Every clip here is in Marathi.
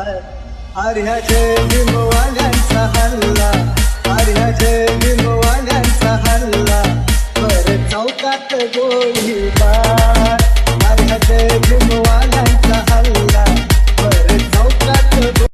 आर्या जय भीमवाल्यांचा हल्ला, आर्या जय भीमवाल्यांचा हल्ला, पर चौकात गोळीबार. आर्या जय भीमवाल्यांचा हल्ला, पर चौकात गोळीबार.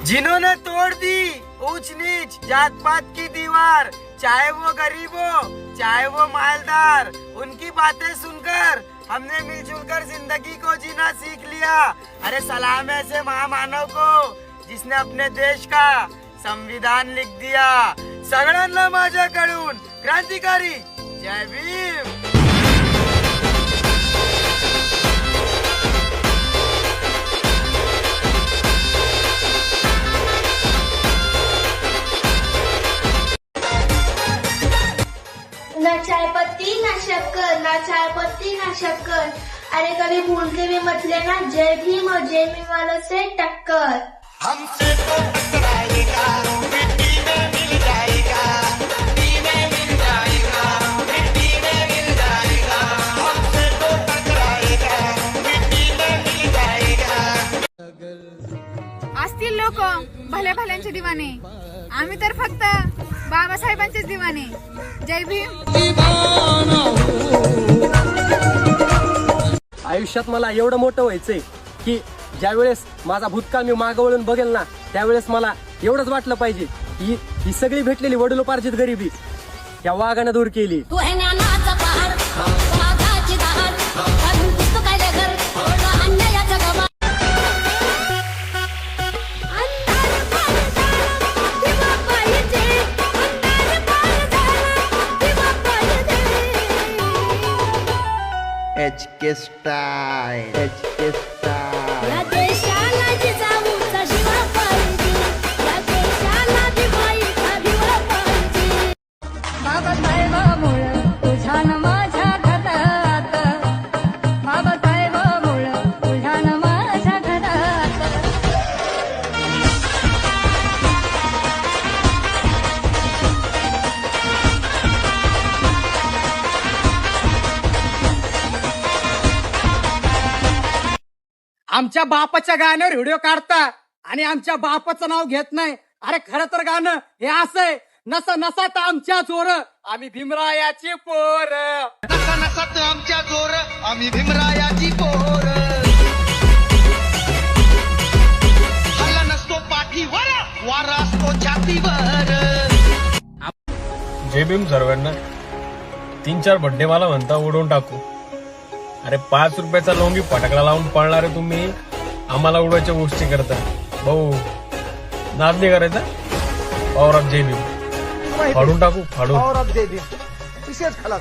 जिन्होंने तोड़ दी ऊंच नीच जात पात की दीवार, चाहे वो गरीब हो चाहे वो मालदार, उनकी बातें सुनकर हमने मिलजुल कर जिंदगी को जीना सीख लिया. अरे सलाम है ऐसे महामानव को जिसने अपने देश का संविधान लिख दिया. सगळ्यांना माझ्याकडून क्रांतिकारी जय भीम. ना चाय पत्ती ना शक्कर, ना चाय पत्ती ना शक्कर. अरे कभी भूल के भी मत लेना जय भीम और जय भीम वालों से टक्कर. हमसे तो टकराएगा मिट्टी में मिल जाएगा, मिट्टी में मिल जाएगा, मिट्टी में मिल जाएगा. हमसे तो टकराएगा मिट्टी में मिल जाएगा. असतील लोक भले भल्यांचे दिवाने, आम्ही तर फक्त बाबासाहेबांचेच दिवाने. जय भीम. आयुष्यात मला एवढं मोठं व्हायचंय की ज्या वेळेस माझा भूतकाळ मी मागं वळून बघेल ना, त्यावेळेस मला एवढंच वाटलं पाहिजे की ही सगळी भेटलेली वडिलोपार्जित गरिबी या वाघानं दूर केली. HK style, HK style. या देशाला जिजाऊचा शिवा पाहिजे, या देशाला दिवाळीचा दिवा पाहिजे. बाबासाहेबामुळं तुझ्या न माझ्या घरात, बाबासाहेबामुळं तुझ्या न माझ्या घरात. आमच्या बापाच्या गाण्यावर व्हिडिओ काढता आणि आमच्या बापाचं नाव घेत नाही. अरे खरं तर गाणं हे असंय, नसा नसात आमच्या जोर आम्ही भीमरायाची पोर, नसा नसात आमच्या जोर आम्ही भीमरायाची पोर. हल्ला नसतो पाठीवर, वारा असतो छातीवर. जय भीम सर्वांना. 3-4 बड्डे मला म्हणता उडवून टाकू. अरे 5 रुपयाचा लोंगी फटाकडा लावून पळणारे तुम्ही आम्हाला उडवायच्या गोष्टी करता. भाऊ नाद नाही करायचा. पॉवर ऑफ जय भीम फाडून टाकू, फाडून. पॉवर ऑफ जय भीम विशेष खलास.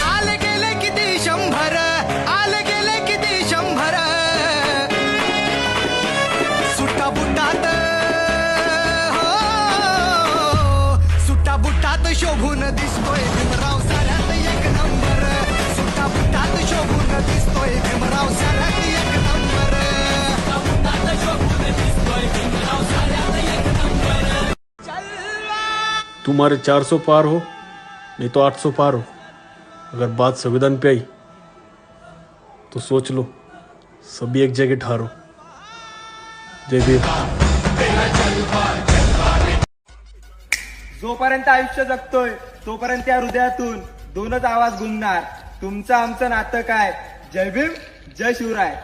आले गेले किती 100, आले गेले किती 100. सुट्टा बुटात हो, सुट्टा बुटात शोभून दिसतोय भीमराव साऱ्यात एक नंबर. सुट्टा बुटात शोभून दिसतोय भीमराव साऱ्यात एक नंबर. तुम्हारे 400 पार हो नहीं तो 800 पार हो. अगर बात संविधान पे आई तो सोच लो सभी एक जगह ठहरो. जय भीम. जोपर्यंत आयुष्य जगतोय तोपर्यंत त्या हृदयातून 2च आवाज गुंजणार, तुमचं आमचं नातं काय. जय भीम जय शिवराय.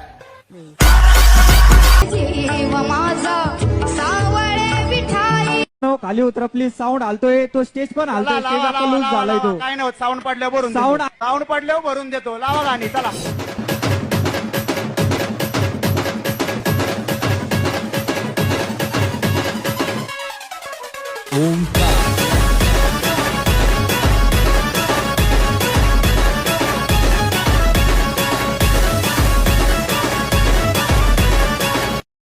जीव माझा सावळे विठाई. खाली उतरा प्लीज. साऊंड आलतोय, तो स्टेज पण आलतोय, स्टेज आता लूज झालाय तो. काय नाही साऊंड पडल्यावर भरून साऊंड साऊंड पडल्यावर भरून देतो. लावा गाणी चला. ओंकार